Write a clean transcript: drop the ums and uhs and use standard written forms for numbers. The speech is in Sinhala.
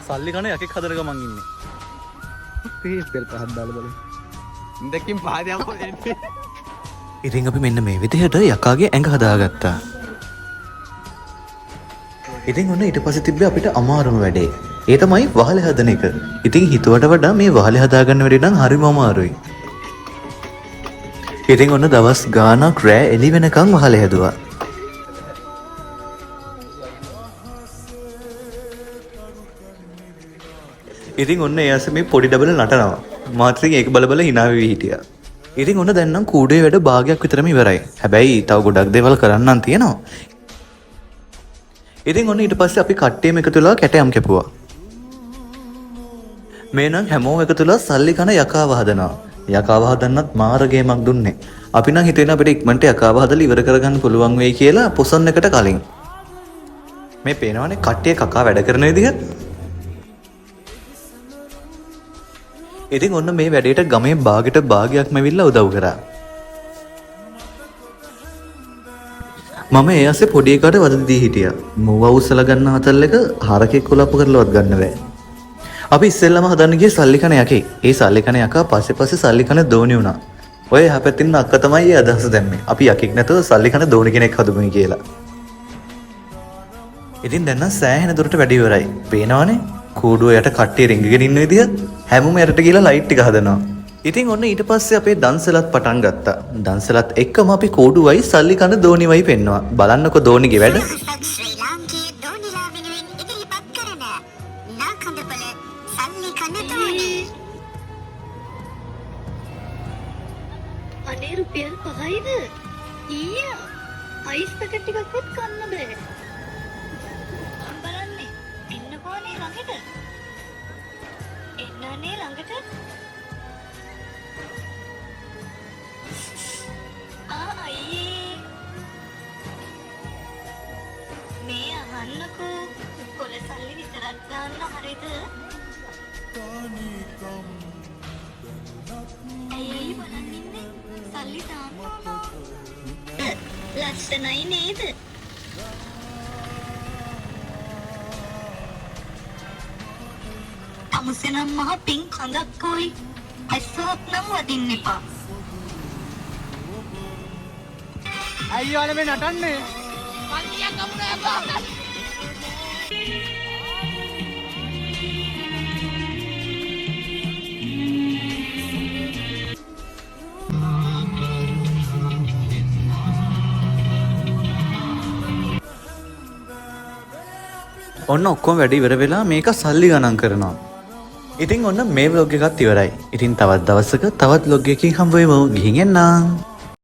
සල්ලි කන යකෙක් හදන ගමන් ඉන්නේ. පේස් පෙල් පහක් දාලා බලන්න. ඉන්දකින් පාදයක් එන්නේ. ඉතින් අපි මෙන්න මේ විදිහට යකාගේ ඇඟ හදාගත්තා. ඉතින් ඔන්න ඊට පස්සේ තිබ්බේ අපිට අමාරුම වැඩේ. ඒ තමයි වහලේ හදන එක. ඉතින් හිතුවට වඩා මේ වහලේ හදාගන්න වැඩේ නම් හරිම අමාරුයි. ඉතින් ඔන්න දවස් ගාණක් රෑ එළි වෙනකන් වහලේ හැදුවා. ඉතින් ඔන්න ඒ ඇස මේ පොඩි ඩබල නටනවා. මාත් ඉතින් ඒක බල බල hina වෙවි හිටියා. ඉතින් ඔන්න දැන් නම් කූඩේ වැඩ භාගයක් විතරම ඉවරයි. හැබැයි තව ගොඩක් දේවල් කරන්නන් තියෙනවා. ඉතින් ඔන්න ඊට පස්සේ අපි කට්ටියම එකතු වෙලා කැටයම් කැපුවා. මේ නම් හැමෝම එකතු වෙලා සල්ලි කන යකාව හදනවා. යකාව හදන්නත් මාර ගේමක් දුන්නේ. අපි නම් හිතේන අපිට ඉක්මනට යකාව හදලා ඉවර කරගන්න පුළුවන් වෙයි කියලා පොසොන් එකට කලින්. මේ පේනවනේ කට්ටිය කකා වැඩ කරන විදිහ. ඉතින් ඔන්න මේ වැඩේට ගමේ භාගයට භාගයක්ම ඇවිල්ලා උදව් කරා. මම ඒ ඇස්සේ පොඩි එකාට වද දී හිටියා. මුව උස්සලා ගන්න හතල් එක හරකෙක් කොලප්පු කරලවත් ගන්න බෑ. අපි ඉස්සෙල්ලාම හදන්න ගියේ සල්ලි කන යකේ. ඒ සල්ලි කන යකා පස්සේ සල්ලි කන දෝණි වුණා. ඔය එහා පැත්තේ ඉන්න අක්කා තමයි ඒ අදහස දැම්මේ. අපි යකෙක් නැතුව සල්ලි කන දෝණි කෙනෙක් හදමුයි කියලා. ඉතින් දැන් නම් සෑහෙන දුරට වැඩ ඉවරයි. පේනවනේ? කූඩුව යට කට්ටිය රිංගගෙන ඉන්න විදිය හැමෝම යටට ගිහලා ලයිට් ටික හදනවා. ඉතින් ඔන්න ඊට පස්සේ අපේ දන්සලත් පටන් ගත්තා. දන්සලත් එක්කම අපි කූඩුවයි සල්ලි කන දෝණිවයි පෙන්නවා. බලන්නකෝ දෝණිගේ වැඩ. අනේ රුපියල් 5යිද? ඊයා අයිස් පැකට් ටිකක්වත් කන්න බෑ. බලන්නේ ඉන්නකෝනේ ළඟට. එන්නනේ ළඟට. අයියේ. මේ අහන්නකෝ කොල සල්ලි විතරක් ගන්න හරියද? ඇයි බලන් ඉන්නේ? සල්ලි දාන්නවා. ලස්සනයි නේද? අමුසෙනම් මහ පිං කඳක් කොයි. ඇස්සක් නම් වදින්න එපා. අයියෝ මේ නටන්නේ. මල්ලියක් ගමුනේ අපා. ඔන්න ඔක්කොම වැඩ ඉවර වෙලා මේක සල්ලි ගණන් කරනවා. ඉතින් ඔන්න මේ vlog එකත් ඉවරයි. ඉතින් තවත් දවසක තවත් vlog එකකින් හම්බ වෙමු. ගිහින් එන්නම්.